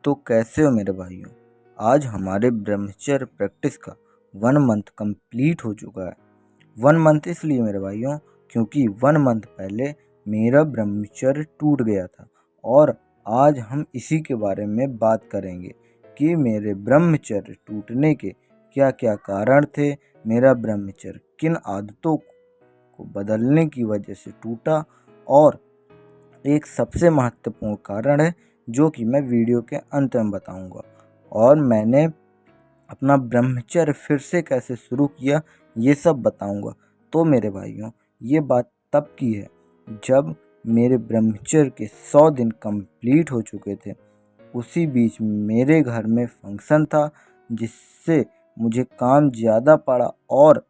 तो कैसे हो मेरे भाइयों। आज हमारे ब्रह्मचर्य प्रैक्टिस का 1 मंथ कंप्लीट हो चुका है। 1 मंथ इसलिए मेरे भाइयों क्योंकि 1 मंथ पहले मेरा ब्रह्मचर्य टूट गया था और आज हम इसी के बारे में बात करेंगे कि मेरे ब्रह्मचर्य टूटने के क्या क्या कारण थे, मेरा ब्रह्मचर्य किन आदतों को बदलने की वजह से टूटा और एक सबसे महत्वपूर्ण कारण है जो कि मैं वीडियो के अंत में बताऊंगा। और मैंने अपना ब्रह्मचर्य फिर से कैसे शुरू किया ये सब बताऊंगा। तो मेरे भाइयों, ये बात तब की है जब मेरे ब्रह्मचर्य के 100 दिन कंप्लीट हो चुके थे। उसी बीच मेरे घर में फंक्शन था जिससे मुझे काम ज़्यादा पड़ा और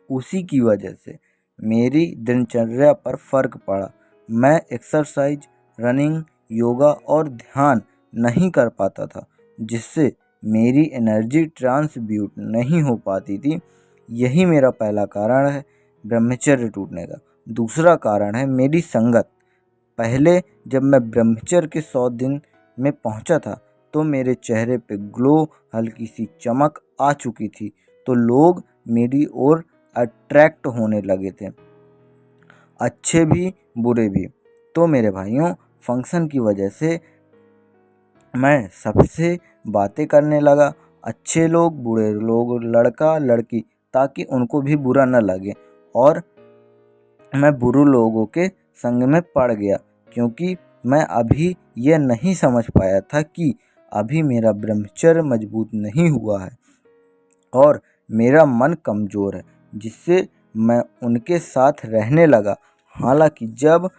उसी की वजह से मेरी दिनचर्या पर फ़र्क पड़ा। मैं एक्सरसाइज, रनिंग, योगा और ध्यान नहीं कर पाता था, जिससे मेरी एनर्जी ट्रांसब्यूट नहीं हो पाती थी। यही मेरा पहला कारण है ब्रह्मचर्य टूटने का। दूसरा कारण है मेरी संगत। पहले जब मैं ब्रह्मचर्य के 100 दिन में पहुंचा था तो मेरे चेहरे पे ग्लो, हल्की सी चमक आ चुकी थी, तो लोग मेरी ओर अट्रैक्ट होने लगे थे, अच्छे भी बुरे भी। तो मेरे भाइयों, फंक्शन की वजह से मैं सबसे बातें करने लगा, अच्छे लोग, बुरे लोग, लड़का लड़की, ताकि उनको भी बुरा न लगे। और मैं बुरे लोगों के संग में पड़ गया क्योंकि मैं अभी यह नहीं समझ पाया था कि अभी मेरा ब्रह्मचर्य मजबूत नहीं हुआ है और मेरा मन कमज़ोर है, जिससे मैं उनके साथ रहने लगा। हालांकि जब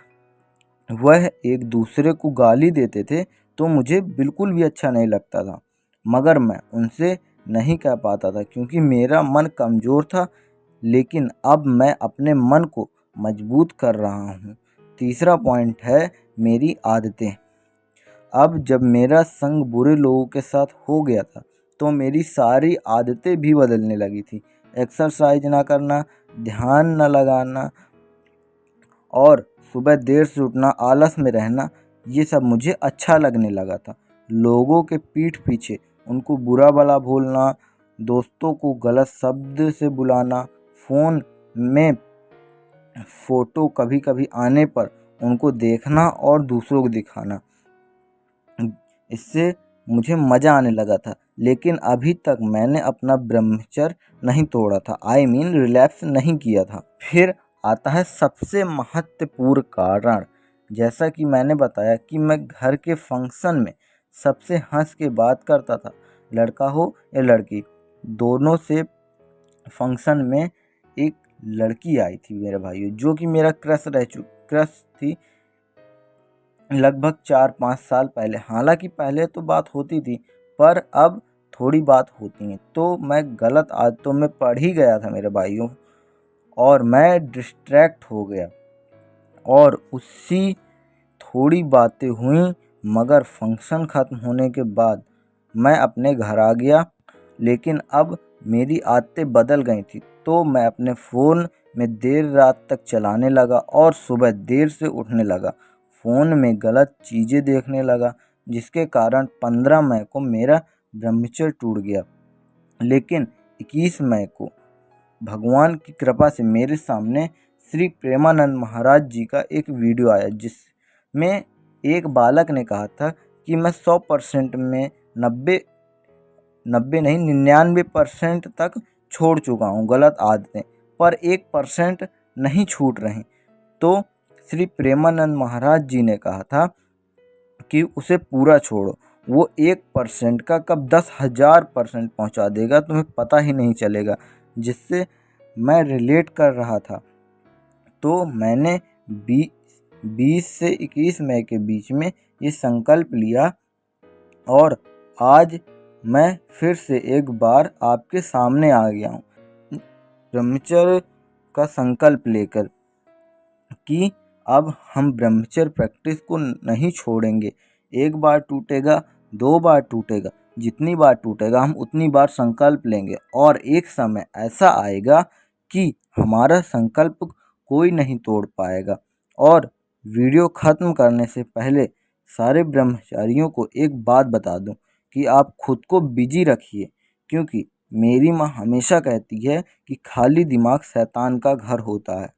वह एक दूसरे को गाली देते थे तो मुझे बिल्कुल भी अच्छा नहीं लगता था, मगर मैं उनसे नहीं कह पाता था क्योंकि मेरा मन कमज़ोर था। लेकिन अब मैं अपने मन को मजबूत कर रहा हूँ। तीसरा पॉइंट है मेरी आदतें। अब जब मेरा संग बुरे लोगों के साथ हो गया था तो मेरी सारी आदतें भी बदलने लगी थी। एक्सरसाइज ना करना, ध्यान न लगाना और सुबह देर से उठना, आलस में रहना, ये सब मुझे अच्छा लगने लगा था। लोगों के पीठ पीछे उनको बुरा भला बोलना, दोस्तों को गलत शब्द से बुलाना, फ़ोन में फ़ोटो कभी कभी आने पर उनको देखना और दूसरों को दिखाना, इससे मुझे मज़ा आने लगा था। लेकिन अभी तक मैंने अपना ब्रह्मचर्य नहीं तोड़ा था, रिलैप्स नहीं किया था। फिर आता है सबसे महत्वपूर्ण कारण। जैसा कि मैंने बताया कि मैं घर के फंक्शन में सबसे हंस के बात करता था, लड़का हो या लड़की, दोनों से। फंक्शन में एक लड़की आई थी मेरे भाइयों, जो कि मेरा क्रश थी लगभग 4-5 साल पहले। हालांकि पहले तो बात होती थी पर अब थोड़ी बात होती है, तो मैं गलत आदतों में पड़ ही गया था मेरे भाइयों और मैं डिस्ट्रैक्ट हो गया और उसी थोड़ी बातें हुई। मगर फंक्शन ख़त्म होने के बाद मैं अपने घर आ गया, लेकिन अब मेरी आदतें बदल गई थी, तो मैं अपने फ़ोन में देर रात तक चलाने लगा और सुबह देर से उठने लगा। फ़ोन में गलत चीज़ें देखने लगा, जिसके कारण 15 मई को मेरा ब्रह्मचर्य टूट गया। लेकिन 21 मई को भगवान की कृपा से मेरे सामने श्री प्रेमानंद महाराज जी का एक वीडियो आया, जिसमें एक बालक ने कहा था कि मैं 100% में 90 नहीं 99% तक छोड़ चुका हूँ गलत आदतें, पर 1% नहीं छूट रही। तो श्री प्रेमानंद महाराज जी ने कहा था कि उसे पूरा छोड़ो, वो 1% का कब 10,000% पहुँचा देगा, तुम्हें पता ही नहीं चलेगा। जिससे मैं रिलेट कर रहा था, तो मैंने 20 से 21 मई के बीच में ये संकल्प लिया और आज मैं फिर से एक बार आपके सामने आ गया हूँ ब्रह्मचर्य का संकल्प लेकर कि अब हम ब्रह्मचर्य प्रैक्टिस को नहीं छोड़ेंगे। एक बार टूटेगा, 2 बार टूटेगा, जितनी बार टूटेगा हम उतनी बार संकल्प लेंगे और एक समय ऐसा आएगा कि हमारा संकल्प कोई नहीं तोड़ पाएगा। और वीडियो ख़त्म करने से पहले सारे ब्रह्मचारियों को एक बात बता दूं कि आप खुद को बिजी रखिए, क्योंकि मेरी माँ हमेशा कहती है कि खाली दिमाग शैतान का घर होता है।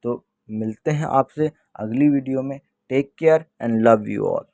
तो मिलते हैं आपसे अगली वीडियो में। Take care and love you all.